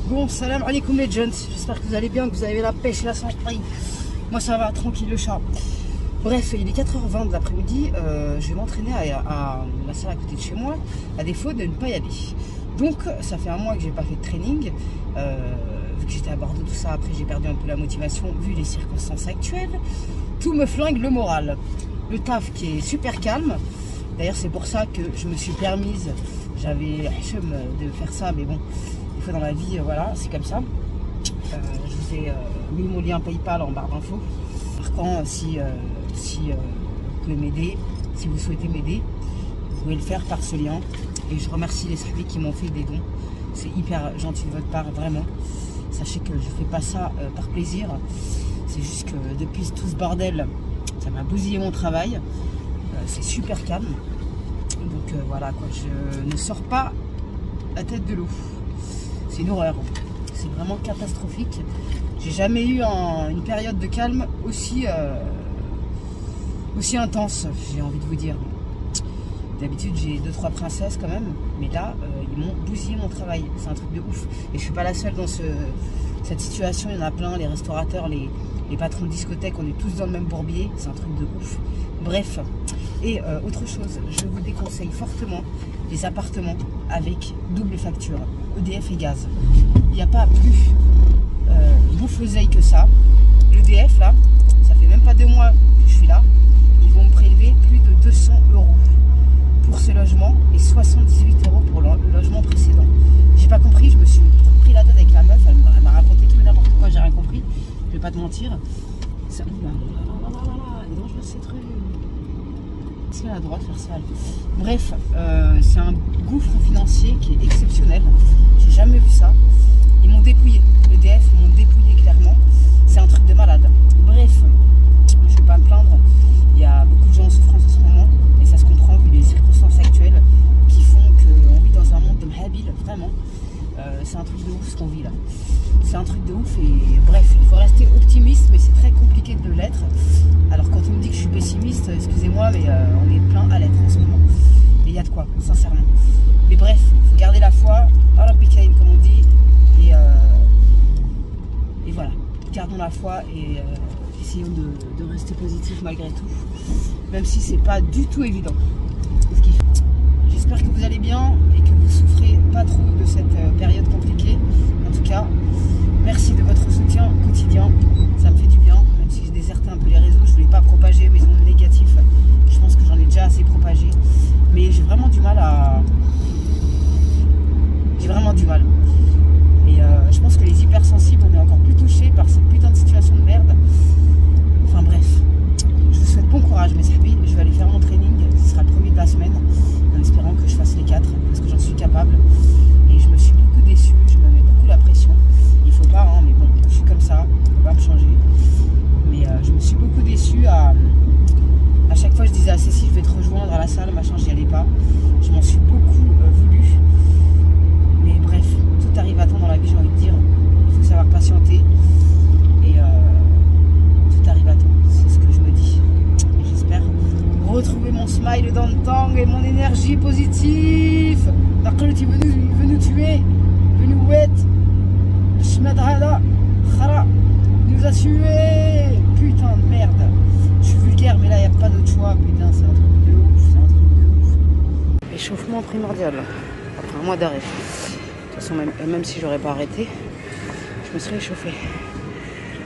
Bon, salam alaikum les jeunes, j'espère que vous allez bien, que vous avez la pêche, la santé. Moi ça va, tranquille le chat. Bref, il est 4h20 de l'après-midi, je vais m'entraîner à la salle à côté de chez moi, à défaut de ne pas y aller. Donc ça fait un mois que j'ai pas fait de training, vu que j'étais à Bordeaux, tout ça, après j'ai perdu un peu la motivation, vu les circonstances actuelles. Tout me flingue le moral. Le taf qui est super calme, d'ailleurs c'est pour ça que je me suis permise, j'avais la chum de faire ça, mais bon, des fois dans la vie, voilà, c'est comme ça. Je vous ai mis mon lien PayPal en barre d'infos. Par contre, si vous pouvez m'aider, si vous souhaitez m'aider, vous pouvez le faire par ce lien. Et je remercie les services qui m'ont fait des dons. C'est hyper gentil de votre part, vraiment. Sachez que je ne fais pas ça par plaisir. C'est juste que depuis tout ce bordel, ça m'a bousillé mon travail. C'est super calme. Donc voilà, quoi, je ne sors pas la tête de l'eau. C'est une horreur. C'est vraiment catastrophique. J'ai jamais eu une période de calme aussi intense, j'ai envie de vous dire. D'habitude j'ai 2-3 princesses quand même, mais là ils m'ont bousillé mon travail, c'est un truc de ouf. Et je suis pas la seule dans cette situation, il y en a plein, les restaurateurs, les patrons de discothèques, on est tous dans le même bourbier, c'est un truc de ouf. Bref, et autre chose, je vous déconseille fortement les appartements avec double facture, EDF et gaz. Il n'y a pas plus bouffe-oseille que ça. L'EDF là, ça fait même pas 2 mois que je suis là, ils vont me prélever plus de 200 € pour ce logement et 78 € pour le logement précédent. J'ai pas compris, je me suis pris la tête avec la meuf, elle m'a raconté tout et n'importe quoi, j'ai rien compris, je vais pas te mentir. C'est dangereux ces trucs. Est-ce qu'elle a le droit de faire ça? Bref, c'est un gouffre financier qui est exceptionnel, j'ai jamais vu ça. Ils m'ont dépouillé, l'EDF m'ont dépouillé clairement, c'est un truc de malade. Bref, je vais pas me plaindre, il y a beaucoup de gens en souffrance en ce moment, et ça se comprend vu les circonstances actuelles qui font qu'on vit dans un monde de mhabil, vraiment. C'est un truc de ouf ce qu'on vit là. C'est un truc de ouf et bref, il faut rester optimiste, mais c'est très compliqué de l'être. Alors quand on me dit que je suis pessimiste, excusez-moi, mais on est plein à l'être en ce moment. Et il y a de quoi, sincèrement. Mais bref, il faut garder la foi, Al-Bikaïn comme on dit, et voilà, gardons la foi et essayons de rester positif malgré tout, même si c'est pas du tout évident. J'espère que vous allez bien et que vous souffrez pas trop de cette période compliquée. En tout cas, merci de votre soutien quotidien, ça me fait du bien, même si j'ai déserté un peu les réseaux, je voulais pas propager mes ondes négatives, je pense que j'en ai déjà assez propagé, mais j'ai vraiment du mal à... J'ai vraiment du mal. Et je pense que les hypersensibles, on est encore plus touchés par cette putain de situation de merde. Enfin bref, je vous souhaite bon courage mes amis, je vais aller faire mon training, ce sera le premier de la semaine, en espérant que je fasse les 4, parce que j'en suis capable. Et je me suis beaucoup déçue, je me mets beaucoup la pression. Il faut pas, hein, mais bon, je suis comme ça, on peut pas me changer. Mais je me suis beaucoup déçue à chaque fois je disais à Cécile, je vais te rejoindre à la salle, machin, j'y allais pas. Je m'en suis beaucoup voulu. Mais bref, tout arrive à temps dans la vie, j'ai envie de dire. Il faut savoir patienter. Et tout arrive à temps, c'est ce que je me dis. Et j'espère retrouver mon smile dans le temps et mon énergie positive. D'accord, tu veux nous tuer, veut nous wet. Shmadrada, Khara, nous a tués. Putain de merde. Je suis vulgaire, mais là, il n'y a pas d'autre choix. Putain, c'est un truc de ouf, c'est un truc de ouf. Échauffement primordial, après un mois d'arrêt. De toute façon, même si j'aurais pas arrêté, je me serais échauffé.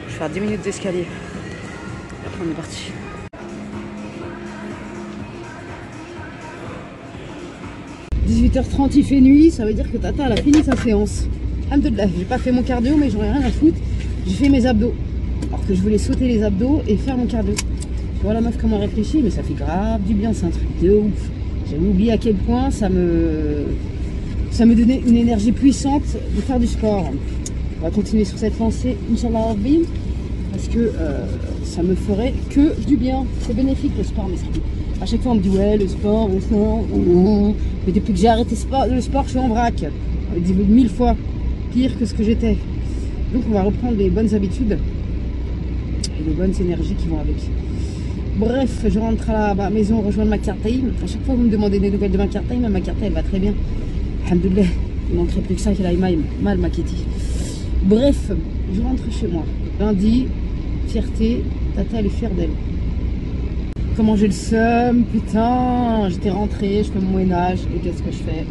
Je vais faire 10 minutes d'escalier. Après, on est parti. 18h30, il fait nuit, ça veut dire que Tata elle a fini sa séance. Alhamdoulilah, j'ai pas fait mon cardio, mais j'en ai rien à foutre. J'ai fait mes abdos. Alors que je voulais sauter les abdos et faire mon cardio. Tu vois la meuf comment réfléchit, mais ça fait grave du bien, c'est un truc de ouf. J'avais oublié à quel point ça me donnait une énergie puissante de faire du sport. On va continuer sur cette lancée, Inch'Allah Rabbi, parce que ça me ferait que du bien. C'est bénéfique le sport, mais ça... À chaque fois on me dit ouais le sport, mais depuis que j'ai arrêté le sport, je suis en vrac. On dit 1000 fois pire que ce que j'étais. Donc on va reprendre les bonnes habitudes et les bonnes énergies qui vont avec. Bref, je rentre à la maison rejoindre ma cartaï. À chaque fois vous me demandez des nouvelles de ma cartaï, mais ma cartaï elle va très bien. Alhamdoulilah, il manquerait plus que ça qu'elle aille mal ma Kitty. Bref, je rentre chez moi. Lundi, fierté, Tata elle est fière d'elle. Comment j'ai le seum, putain, j'étais rentrée, je fais mon ménage, et qu'est-ce que je fais?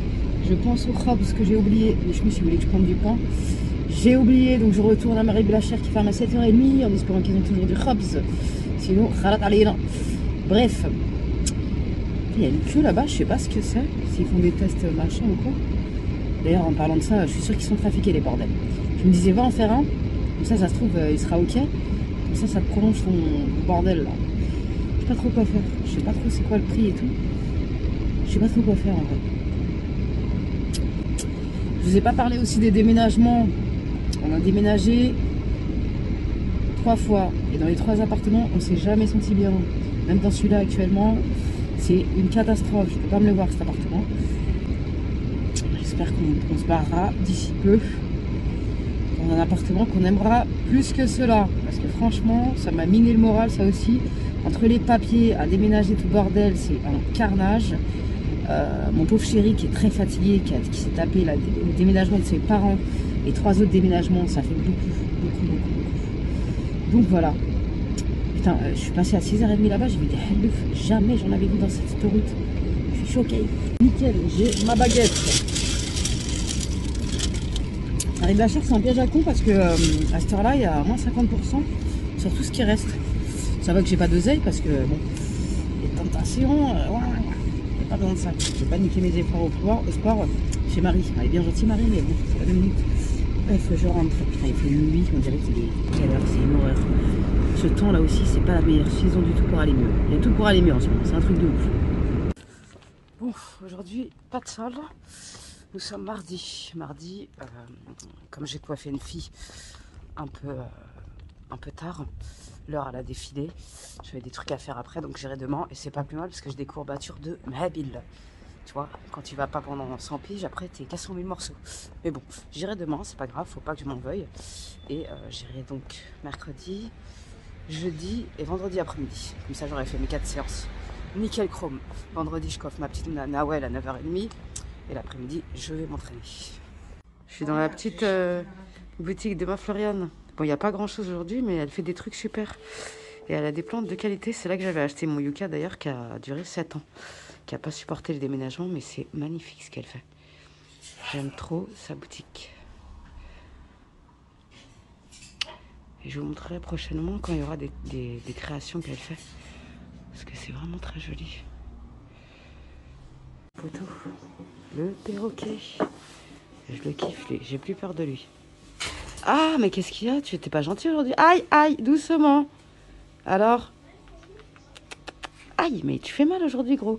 Je pense au khobz que j'ai oublié, mais je me suis dit que je prenne du pain. J'ai oublié, donc je retourne à Marie Blachère qui ferme à 7h30 en espérant qu'ils ont toujours du khobz. Sinon, khalat alayna. Bref, il y a une queue là-bas, je sais pas ce que c'est, s'ils font des tests machin ou quoi. D'ailleurs, en parlant de ça, je suis sûre qu'ils sont trafiqués les bordels. Je me disais, va en faire un, comme ça se trouve, il sera ok. Comme ça te prolonge ton bordel là. Je sais pas trop quoi faire, je sais pas trop c'est quoi le prix et tout. Je sais pas trop quoi faire en vrai. Je vous ai pas parlé aussi des déménagements. On a déménagé 3 fois et dans les 3 appartements on s'est jamais senti bien. Même dans celui-là actuellement c'est une catastrophe, je peux pas me le voir cet appartement. J'espère qu'on se barrera d'ici peu dans un appartement qu'on aimera plus que cela. Parce que franchement ça m'a miné le moral ça aussi. Entre les papiers à déménager tout bordel, c'est un carnage. Mon pauvre chéri qui est très fatigué, qui s'est tapé le déménagement de ses parents et 3 autres déménagements, ça fait beaucoup. Donc voilà. Putain, je suis passée à 6h30 là-bas, j'ai vu des hellouf. Jamais j'en avais vu dans cette autoroute. Je suis choquée. Nickel, j'ai ma baguette. Arrive la chair, c'est un piège à con parce que à cette heure-là, il y a moins 50% sur tout ce qui reste. Ça va que j'ai pas d'oseille parce que bon, les tentations, j'ai pas besoin de ça. Je vais pas niquer mes efforts au sport chez Marie. Elle est bien gentille Marie, mais bon, c'est pas 2 minutes. Bref, je rentre. Putain, il fait nuit, on dirait qu'il est quelle heure, c'est une horreur. Ce temps là aussi, c'est pas la meilleure saison du tout pour aller mieux. Il y a tout pour aller mieux en ce moment, c'est un truc de ouf. Bon, aujourd'hui, pas de salle. Nous sommes mardi. Mardi, comme j'ai coiffé une fille un peu tard, l'heure elle a défilé, j'avais des trucs à faire après donc j'irai demain et c'est pas plus mal parce que j'ai des courbatures de Mahabil. Tu vois, quand tu vas pas pendant 100 piges, après t'es 400 000 morceaux. Mais bon, j'irai demain, c'est pas grave, faut pas que je m'en veuille. Et j'irai donc mercredi, jeudi et vendredi après-midi. Comme ça j'aurai fait mes 4 séances. Nickel chrome. Vendredi je coiffe ma petite Nawel à 9h30 et l'après-midi je vais m'entraîner. Je suis dans la petite boutique de ma Floriane. Bon, il n'y a pas grand chose aujourd'hui, mais elle fait des trucs super. Et elle a des plantes de qualité. C'est là que j'avais acheté mon yucca d'ailleurs, qui a duré 7 ans. Qui n'a pas supporté le déménagement, mais c'est magnifique ce qu'elle fait. J'aime trop sa boutique. Et je vous montrerai prochainement quand il y aura des créations qu'elle fait. Parce que c'est vraiment très joli. Poteau. Le perroquet. Je le kiffe, lui. J'ai plus peur de lui. Ah, mais qu'est-ce qu'il y a? Tu étais pas gentil aujourd'hui. Aïe, aïe, doucement. Alors? Aïe, mais tu fais mal aujourd'hui, gros.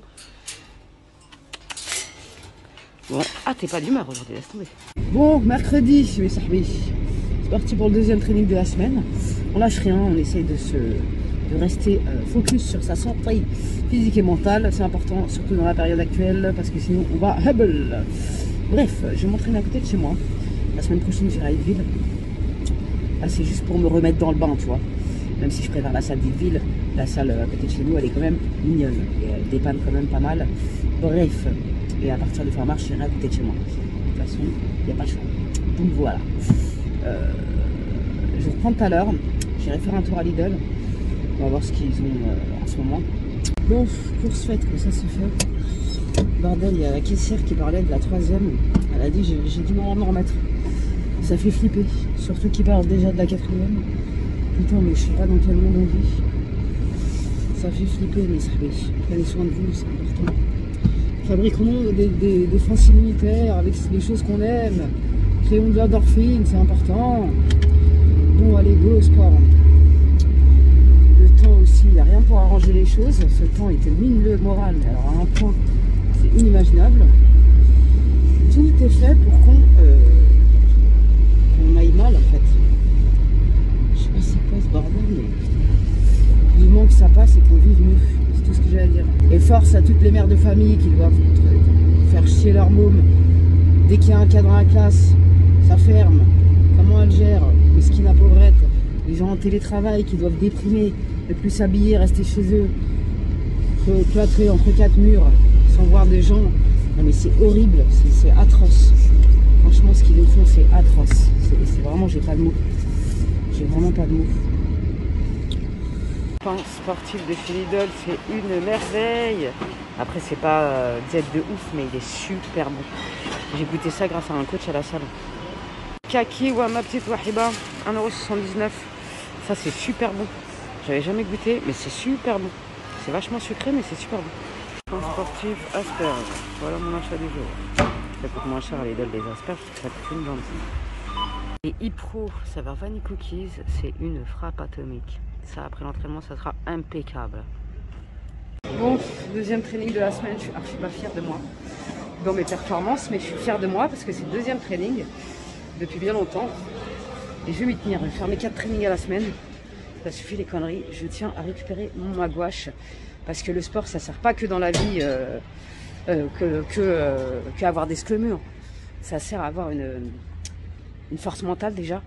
Bon, ah, t'es pas d'humeur aujourd'hui, laisse tomber. Bon, mercredi, mes sahbis. C'est parti pour le 2e training de la semaine. On lâche rien, on essaye de rester focus sur sa santé physique et mentale. C'est important, surtout dans la période actuelle, parce que sinon on va hubble. Bref, je vais m'entraîner à côté de chez moi. La semaine prochaine, j'irai à Yville. Là, c'est juste pour me remettre dans le bain, tu vois. Même si je préfère la salle d'Yville, la salle à côté de chez nous, elle est quand même mignonne. Et elle dépanne quand même pas mal. Bref, et à partir de fin mars, j'irai à côté de chez moi. De toute façon, il n'y a pas de choix. Donc voilà. Je vais reprendre tout à l'heure. J'irai faire un tour à Lidl. On va voir ce qu'ils ont en ce moment. Bon, course faite, comme ça c'est fait. Bordel, il y a la caissière qui parlait de la 3e. Elle a dit j'ai du mal à me remettre. Ça fait flipper. Surtout qu'ils parlent déjà de la 4e. Putain, mais je sais pas dans quel monde on vit. Ça fait flipper, mais ça fait. Prenez soin de vous, c'est important. Fabriquons des défenses immunitaires avec les choses qu'on aime. Créons de l'endorphine, c'est important. Bon, allez, go au sport. Le temps aussi, il n'y a rien pour arranger les choses. Ce temps, il te mine le moral, mais alors à un point, c'est inimaginable. Tout est fait pour qu'on aille mal, en fait. Je sais pas c'est quoi ce bordel, mais vivement que ça passe et qu'on vive mieux. C'est tout ce que j'ai à dire. Et force à toutes les mères de famille qui doivent faire chier leur môme. Dès qu'il y a un cas dans la classe, ça ferme. Comment elle gère? Mesquine pauvrette. Les gens en télétravail qui doivent déprimer, ne plus s'habiller, rester chez eux, cloîtrés entre 4 murs, sans voir des gens. Non mais c'est horrible, c'est atroce. Franchement, ce qu'ils nous font, c'est atroce. C'est vraiment Vraiment, j'ai pas de mots. J'ai vraiment pas de mots. Le pain sportif de chez Lidl, c'est une merveille. Après, c'est pas diète de ouf, mais il est super bon. J'ai goûté ça grâce à un coach à la salle. Kaki ou ma petite wahiba, 1,79 €. Ça, c'est super bon. J'avais jamais goûté, mais c'est super bon. C'est vachement sucré, mais c'est super bon. Pain sportif, asperges. Voilà mon achat du jour. Ça coûte moins cher à Lidl des asperges, parce que ça coûte une blinde. Et Ipro, ça va vanille cookies, c'est une frappe atomique. Ça, après l'entraînement, ça sera impeccable. Bon, deuxième training de la semaine, je suis archi pas fière de moi dans mes performances, mais je suis fière de moi parce que c'est le deuxième training depuis bien longtemps. Et je vais m'y tenir, je vais faire mes 4 trainings à la semaine. Ça suffit les conneries, je tiens à récupérer ma gouache. Parce que le sport, ça sert pas que dans la vie que avoir des sclémures. Ça sert à avoir une force mentale déjà,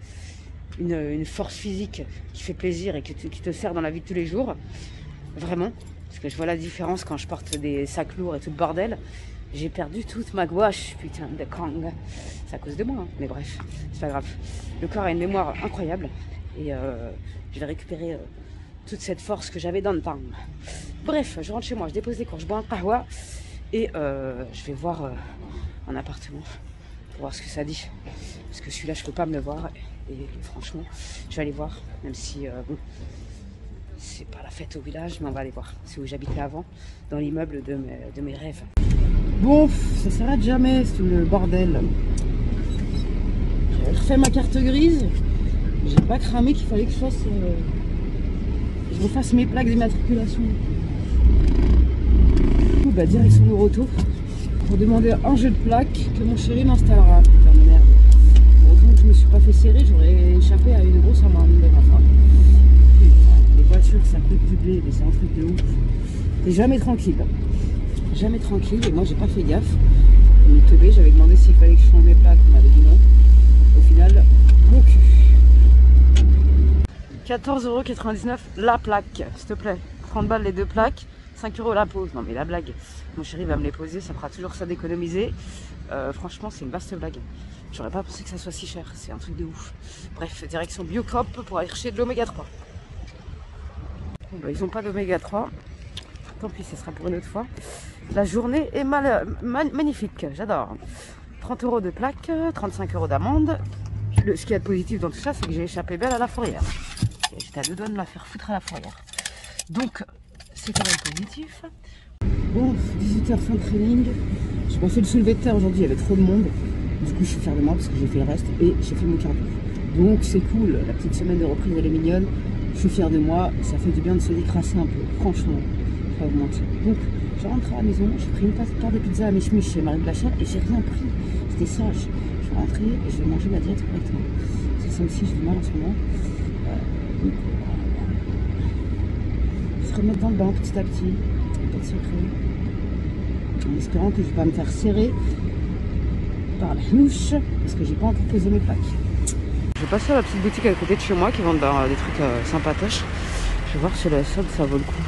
une force physique qui fait plaisir et qui te sert dans la vie de tous les jours. Vraiment. Parce que je vois la différence quand je porte des sacs lourds et tout le bordel. J'ai perdu toute ma gouache, putain de Kang. C'est à cause de moi, hein. Mais bref, c'est pas grave. Le corps a une mémoire incroyable. Et je vais récupérer toute cette force que j'avais dans le temps. Bref, je rentre chez moi, je dépose les cours, je bois un kahwa. Et je vais voir un appartement pour voir ce que ça dit. Parce que celui-là, je peux pas me le voir. Et franchement, je vais aller voir. Même si, bon, c'est pas la fête au village, mais on va aller voir. C'est où j'habitais avant, dans l'immeuble de mes rêves. Bon, ça s'arrête jamais, c'est le bordel. J'ai refait ma carte grise. J'ai pas cramé qu'il fallait que je refasse mes plaques d'immatriculation. Bah, direction le Roto pour demander un jeu de plaques que mon chéri m'installera. Putain de merde. Heureusement que je me suis pas fait serrer, j'aurais échappé à une grosse amende de ma femme. Les voitures, ça coûte du blé, mais c'est un truc de ouf. T'es jamais tranquille. Jamais tranquille, et moi j'ai pas fait gaffe. Une teubée, j'avais demandé s'il fallait que je change mes plaques, on m'avait dit non. Au final, mon cul. 14,99 € la plaque, s'il te plaît. 30 balles les deux plaques, 5 € la pause. Non mais la blague. Mon chéri va me les poser, ça fera toujours ça d'économiser. Franchement, c'est une vaste blague. J'aurais pas pensé que ça soit si cher, c'est un truc de ouf. Bref, direction Biocop pour aller chercher de l'oméga 3. Bon, bah, ils n'ont pas d'oméga 3. Tant pis, ce sera pour une autre fois. La journée est magnifique, j'adore. 30 € de plaque, 35 € d'amende. Ce qu'il y a de positif dans tout ça, c'est que j'ai échappé belle à la fourrière. J'étais à deux doigts de me la faire foutre à la fourrière. Donc, c'est quand même positif. Bon, 18h fin de training. J'ai pas fait le soulevé de terre aujourd'hui, il y avait trop de monde. Du coup, je suis fière de moi parce que j'ai fait le reste et j'ai fait mon cardio. Donc, c'est cool. La petite semaine de reprise, elle est mignonne. Je suis fière de moi. Ça fait du bien de se décrasser un peu, franchement. Pas vous mentir. Donc, je rentre à la maison. J'ai pris une part de pizza à Michmich chez Marie Blachère et j'ai rien pris. J'étais sage. Je vais rentrer et je vais manger ma diète correctement. C'est ça aussi, j'ai du mal en ce moment. Donc, je vais se remettre dans le bain petit à petit. Pas de secret. En espérant que je ne vais pas me faire serrer par la louche parce que j'ai pas encore posé mes plaques. Je vais passer à la petite boutique à côté de chez moi qui vendent des trucs sympatoches. Je vais voir si la solde ça vaut le coup.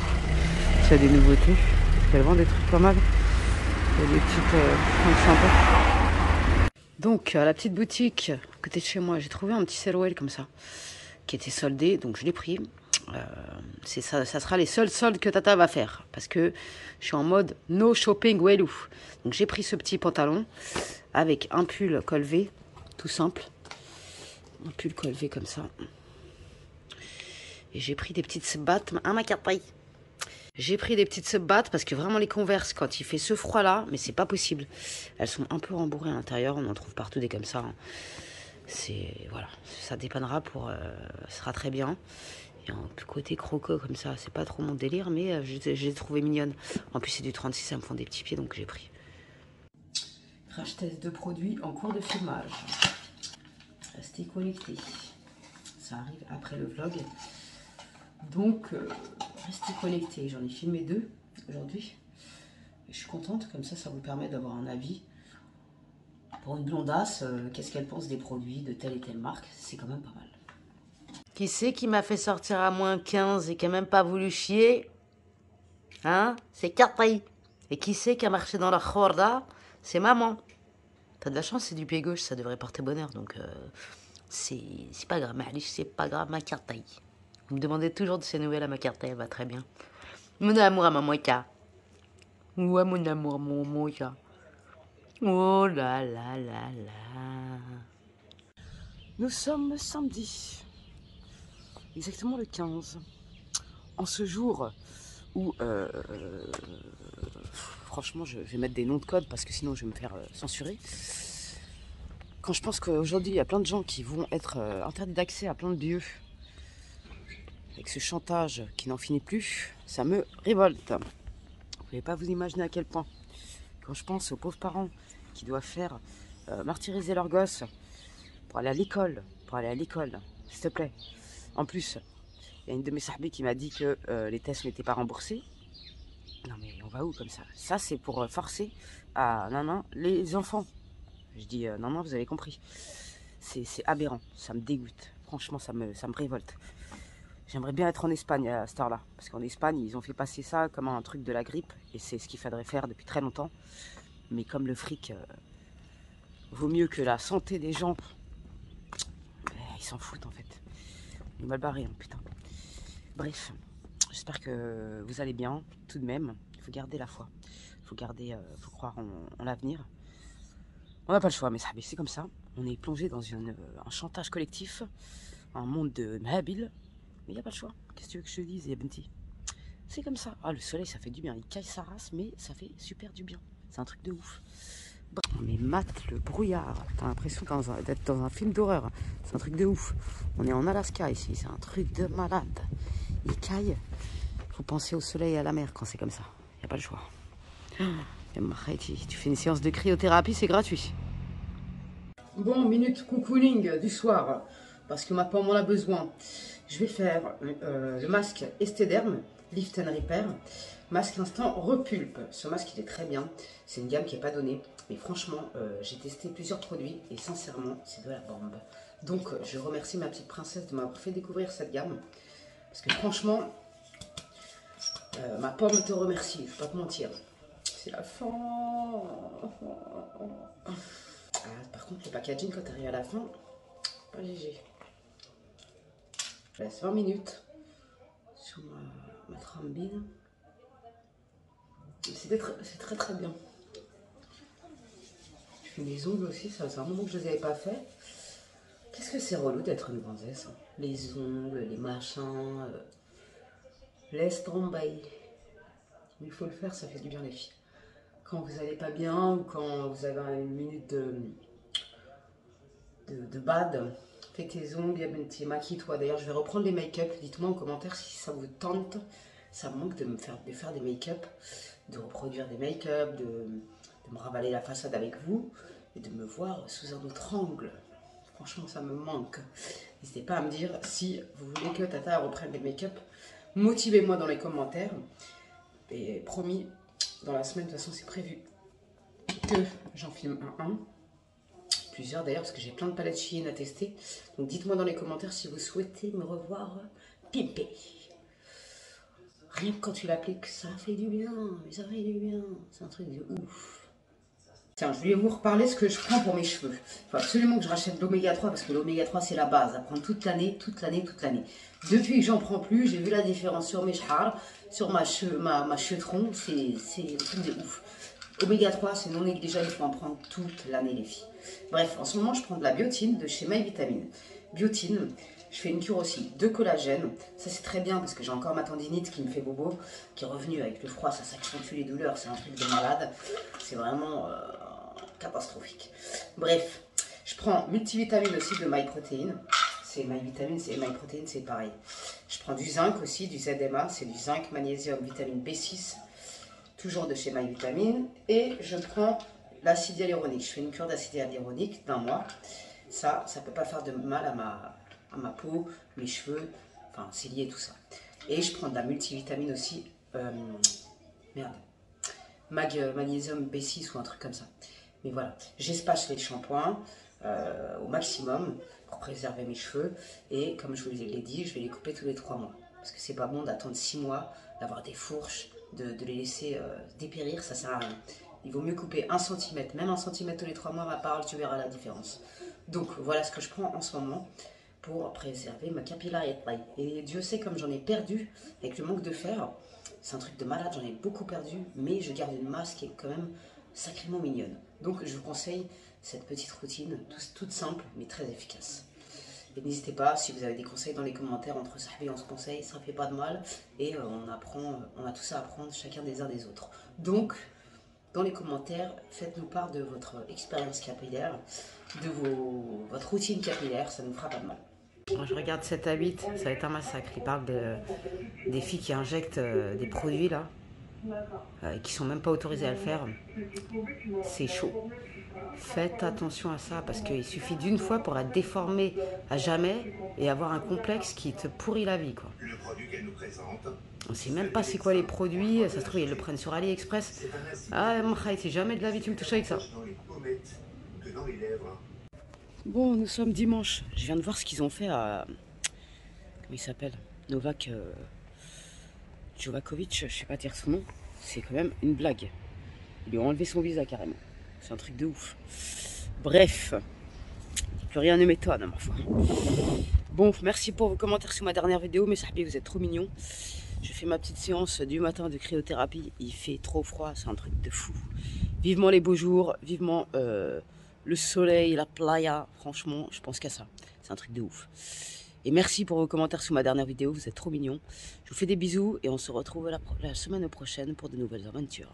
S'il y a des nouveautés. Parce qu'elle vend des trucs pas mal. Il y a des petites trucs sympas. Donc à la petite boutique à côté de chez moi, j'ai trouvé un petit Selwell comme ça qui était soldé, donc je l'ai pris. Ça sera les seuls soldes que Tata va faire parce que je suis en mode no shopping welou. Donc j'ai pris ce petit pantalon avec un pull col V tout simple, un pull col V comme ça, et j'ai pris des petites battes à ma taille. J'ai pris des petites battes parce que vraiment les Converse quand il fait ce froid là, mais c'est pas possible, elles sont un peu rembourrées à l'intérieur, on en trouve partout des comme ça, hein. C'est voilà, ça dépannera pour ce sera très bien. Un côté croco comme ça, c'est pas trop mon délire, mais j'ai trouvé mignonne. En plus c'est du 36, ça me font des petits pieds, donc j'ai pris. Crash test de produits en cours de filmage. Restez connectés. Ça arrive après le vlog. Donc restez connectés. J'en ai filmé 2 aujourd'hui. Je suis contente, comme ça vous permet d'avoir un avis. Pour une blondasse, qu'est-ce qu'elle pense des produits de telle et telle marque, c'est quand même pas mal. Qui c'est qui m'a fait sortir à moins 15 et qui a même pas voulu chier? Hein? C'est Cathy. Et qui c'est qui a marché dans la khorda? C'est maman. T'as de la chance, c'est du pied gauche, ça devrait porter bonheur. Donc C'est pas grave, معليش, c'est pas grave, ma carte taille. Vous me demandez toujours de ces nouvelles à ma carte taille, elle va très bien. Mon amour à ma moïka. Ouais, mon amour, mon moïka. Oh là là là là. Nous sommes samedi, exactement le 15. En ce jour où, franchement, je vais mettre des noms de code parce que sinon je vais me faire censurer. Quand je pense qu'aujourd'hui, il y a plein de gens qui vont être interdits d'accès à plein de lieux, avec ce chantage qui n'en finit plus, ça me révolte. Vous ne pouvez pas vous imaginer à quel point. Quand je pense aux pauvres parents qui doivent faire martyriser leurs gosses pour aller à l'école, s'il te plaît. En plus, il y a une de mes sahbis qui m'a dit que les tests n'étaient pas remboursés. Non mais on va où comme ça? Ça c'est pour forcer à les enfants. Je dis non, vous avez compris. C'est aberrant, ça me dégoûte. Franchement, ça me révolte. J'aimerais bien être en Espagne à cette heure-là. Parce qu'en Espagne, ils ont fait passer ça comme un truc de la grippe. Et c'est ce qu'il faudrait faire depuis très longtemps. Mais comme le fric vaut mieux que la santé des gens, ils s'en foutent en fait. On est mal barré, hein, putain. Bref, j'espère que vous allez bien, tout de même. Il faut garder la foi. Faut croire en l'avenir. On n'a pas le choix, mais c'est comme ça. On est plongé dans un chantage collectif, un monde de mahabil. Mais il n'y a pas le choix. Qu'est-ce que tu veux que je te dise, Yabenti? C'est comme ça. Ah, le soleil, ça fait du bien. Il caille sa race, mais ça fait super du bien. C'est un truc de ouf. Mais mate le brouillard. T'as l'impression d'être dans un film d'horreur. C'est un truc de ouf. On est en Alaska ici. C'est un truc de malade. Il caille. Faut penser au soleil et à la mer quand c'est comme ça. Il n'y a pas le choix. Tu fais une séance de cryothérapie, c'est gratuit. Bon, minute cocooning du soir. Parce que ma pomme en a besoin. Je vais faire le masque Esthederm Lift and Repair. Masque instant repulpe. Ce masque il est très bien. C'est une gamme qui n'est pas donnée. Mais franchement, j'ai testé plusieurs produits. Et sincèrement, c'est de la bombe. Donc je remercie ma petite princesse de m'avoir fait découvrir cette gamme. Parce que franchement, ma pomme te remercie. Je ne vais pas te mentir. C'est la fin. Ah, par contre, le packaging quand tu arrives à la fin, pas léger. Je laisse 20 minutes sur ma trambine. C'est très très bien. Je fais mes ongles aussi, ça fait un moment que je ne les avais pas fait. Qu'est-ce que c'est relou d'être une gonzesse, hein. Les ongles, les machins. Laisse tomber. Mais il faut le faire, ça fait du bien les filles. Quand vous n'allez pas bien ou quand vous avez une minute de bad, fais tes ongles, maquille-toi. D'ailleurs, je vais reprendre les make-up. Dites-moi en commentaire si ça vous tente. Ça me manque de faire des make-up, de reproduire des make-up, de me ravaler la façade avec vous et de me voir sous un autre angle. Franchement, ça me manque. N'hésitez pas à me dire si vous voulez que Tata reprenne des make-up. Motivez-moi dans les commentaires. Et promis, dans la semaine, de toute façon, c'est prévu que j'en filme un. Plusieurs d'ailleurs, parce que j'ai plein de palettes Shein à tester. Donc dites-moi dans les commentaires si vous souhaitez me revoir pimper. Rien que quand tu l'appliques, ça fait du bien. Mais ça fait du bien. C'est un truc de ouf. Tiens, je voulais vous reparler ce que je prends pour mes cheveux. Il faut absolument que je rachète l'oméga 3 parce que l'oméga 3 c'est la base. À prendre toute l'année. Depuis que j'en prends plus, j'ai vu la différence sur mes cheveux, sur ma cheveux-tron. C'est un truc de ouf. Oméga 3, c'est non négligeable, il faut en prendre toute l'année les filles. Bref, en ce moment, je prends de la biotine de chez My Vitamine. Biotine, je fais une cure aussi de collagène. Ça, c'est très bien parce que j'ai encore ma tendinite qui me fait bobo, qui est revenue avec le froid, ça s'accentue les douleurs, c'est un truc de malade. C'est vraiment catastrophique. Bref, je prends multivitamine aussi de MyProtein. C'est MyVitamine, c'est MyProtein, c'est pareil. Je prends du zinc aussi, du ZMA, c'est du zinc, magnésium, vitamine B6. Toujours de chez MyVitamine. Et je prends l'acide hyaluronique. Je fais une cure d'acide hyaluronique d'1 mois. Ça ne peut pas faire de mal à ma peau, mes cheveux. Enfin, c'est lié tout ça. Et je prends de la multivitamine aussi. Magnésium B6 ou un truc comme ça. Mais voilà, j'espace les shampoings au maximum pour préserver mes cheveux. Et comme je vous l'ai dit, je vais les couper tous les 3 mois. Parce que c'est pas bon d'attendre 6 mois, d'avoir des fourches, de les laisser dépérir, ça sert à rien. Il vaut mieux couper 1 cm, même 1 cm tous les 3 mois, ma parole, tu verras la différence. Donc voilà ce que je prends en ce moment pour préserver ma capillarité. Et Dieu sait comme j'en ai perdu avec le manque de fer. C'est un truc de malade, j'en ai beaucoup perdu, mais je garde une masse qui est quand même sacrément mignonne. Donc je vous conseille cette petite routine, toute simple, mais très efficace. Et n'hésitez pas, si vous avez des conseils dans les commentaires, entre sahbi on se conseille, ça ne fait pas de mal. Et on a tout ça à apprendre chacun des uns des autres. Donc, dans les commentaires, faites-nous part de votre expérience capillaire, de votre routine capillaire, ça ne nous fera pas de mal. Moi, je regarde 7 à 8, ça va être un massacre. Ils parlent des filles qui injectent des produits là, qui sont même pas autorisées à le faire. C'est chaud. Faites attention à ça parce qu'il suffit d'une fois pour être déformé à jamais et avoir un complexe qui te pourrit la vie, quoi. On sait même pas c'est quoi les produits, ça se trouve ils le prennent sur AliExpress. Ah mon khaï, c'est jamais de la vie tu me touches avec ça. Bon, nous sommes dimanche. Je viens de voir ce qu'ils ont fait à... Comment il s'appelle? Novak Djokovic, je sais pas dire son nom. C'est quand même une blague. Ils lui ont enlevé son visa carrément. C'est un truc de ouf. Bref, plus rien ne m'étonne, ma foi. Bon, merci pour vos commentaires sur ma dernière vidéo. Mes sahbis, vous êtes trop mignons. Je fais ma petite séance du matin de cryothérapie. Il fait trop froid, c'est un truc de fou. Vivement les beaux jours, vivement le soleil, la playa. Franchement, je pense qu'à ça. C'est un truc de ouf. Et merci pour vos commentaires sur ma dernière vidéo. Vous êtes trop mignons. Je vous fais des bisous et on se retrouve la semaine prochaine pour de nouvelles aventures.